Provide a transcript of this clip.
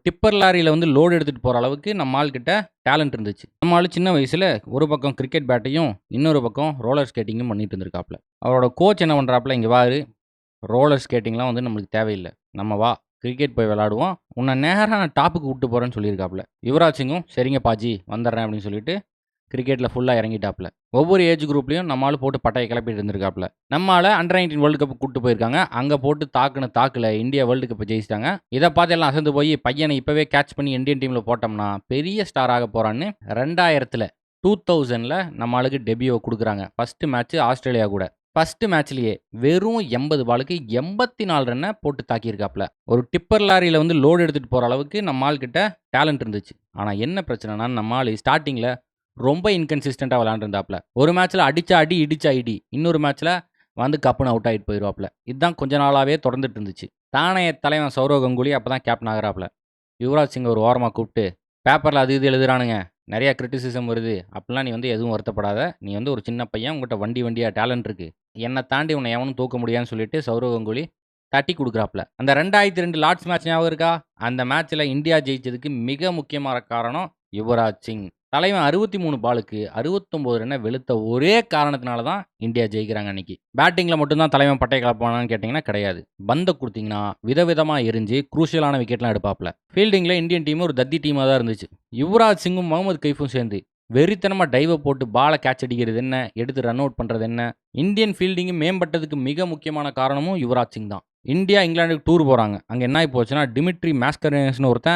Tipper லாரியில வந்து load எடுத்துட்டு போற அளவுக்கு நம்ம ஆள்கிட்ட டேலண்ட் இருந்துச்சு. நம்ம ஆளு சின்ன வயசுல ஒரு பக்கம் கிரிக்கெட் பேட்டையும், இன்னொரு பக்கம் ரோலர் ஸ்கேட்டிங்கும் பண்ணிட்டு இருந்திருக்காப்ல. அவரோட கோச் என்ன பண்றாப்ல, "இங்க பாரு, ரோலர் ஸ்கேட்டிங்லாம் வந்து நம்மளுக்கு தேவையில்ல. நம்ம வா, கிரிக்கெட் போய் விளையாடுவோம். உன்னை நேரா நான் டாப்புக்கு கூட்டு போறேன்னு" சொல்லியிருக்காப்ல. யுவராஜ் சிங்கும், "சரிங்க பாஜி, வந்துடுறேன்" அப்படின்னு சொல்லிட்டு கிரிக்கெட்ல ஃபுல்லா இறங்கிட்டாப்ல. ஒவ்வொரு ஏஜ் குரூப்லயும் நம்ம ஆளு போட்டு பட்டைய கிளப்பிட்டு இருந்திருக்காப்ல. நம்ம ஆள அண்டர் 19 வேர்ல்டு கப் கூட்டு போயிருக்காங்க. அங்க போட்டு தாக்குன தாக்குல இந்தியா வேர்ல்டு கப் ஜெயிச்சிட்டாங்க. இத பார்த்து எல்லாம் அசந்து போய், பையனை இப்பவே கேட்ச் பண்ணி இந்தியன் டீம்ல போட்டோம்னா பெரிய ஸ்டார் ஆக போறான்னு 2000ல நம்ம ஆளுக்கு டெபியூ குடுக்குறாங்க. ஃபர்ஸ்ட் மேட்ச் ஆஸ்திரேலியா கூட. ஃபர்ஸ்ட் மேட்ச்லயே வெறும் 80 பாலுக்கு 84 ரன்ன போட்டு தாக்கியிருக்காப்ல. ஒரு டிப்பர் லாரியில வந்து லோடு எடுத்துட்டு போற அளவுக்கு நம்ம ஆள்கிட்ட டேலண்ட் இருந்துச்சு. ஆனா என்ன பிரச்சனைனா, நம்ம ஆளு ஸ்டார்ட்டிங்ல ரொம்ப இன்கன்சிஸ்டன்ட்டா விளையாண்டுருந்தாப்ல. ஒரு மேட்ச்ல அடிச்சா அடி, இடிச்சா இடி. இன்னொரு மேட்ச்ல வந்து கப்புன்னு அவுட் ஆயிட்டு போயிருவாப்ல. இதுதான் கொஞ்ச நாளாவே தொடர்ந்துட்டு இருந்துச்சு. தானே தலைவன் சௌரவ் கங்குலி அப்பதான் கேப்டன் ஆகுறாப்ல. யுவராஜ் சிங் ஒரு ஓரமா கூப்பிட்டு, "பேப்பர்ல அது இது எழுதுறானுங்க. நெறைய கிரிட்டிசிசம் வருது. அப்படிலாம் நீ வந்து எதுவும் வருத்தப்படாத. நீ வந்து ஒரு சின்ன பையன். உன்கிட்ட வண்டியா டேலண்ட் இருக்கு. என்ன தாண்டி உன்னை எவனும் தூக்க முடியாதுன்னு" சொல்லிட்டு சௌரவ் கங்குலி தட்டி குடுக்குறாப்ல. அந்த 2002 லார்ட்ஸ் மேட்ச் ஞாபகம் இருக்கா? அந்த மேட்ச்ல இந்தியா ஜெயிச்சதுக்கு மிக முக்கியமான காரணம் யுவராஜ் சிங். தலைவன் 63 பாலுக்கு 69 ரன்ன வெளுத்த ஒரே காரணத்தினால தான் இந்தியா ஜெயிக்கிறாங்க அன்னைக்கு. பேட்டிங்ல மட்டும் தான் தலைவன் பட்டைய கிளப்புவானான்னு கேட்டீங்கன்னா கிடையாது. பந்த குடுத்தீங்கன்னா விதவிதமா எறிஞ்சு குரூஷியலான விக்கெட்லாம் எடுப்பாப்ல. ஃபீல்டிங்ல இந்தியன் டீம் ஒரு தத்தி டீமா தான் இருந்துச்சு. யுவராஜ் சிங்கும் முகமது கைஃபும் சேர்ந்து வெறித்தனமா டைவ போட்டு பால கேட்ச் அடிக்கிறது என்ன, எடுத்து ரன் அவுட் பண்றது என்ன, இந்தியன் ஃபீல்டிங் மேம்பட்டதுக்கு மிக முக்கியமான காரணமும் யுவராஜ் சிங் தான். இந்தியா இங்கிலாந்துக்கு டூர் போறாங்க. அங்க என்ன ஆயி போச்சுன்னா, டிமிட்ரி மாஸ்கரேனஸ்னு ஒருத்தன்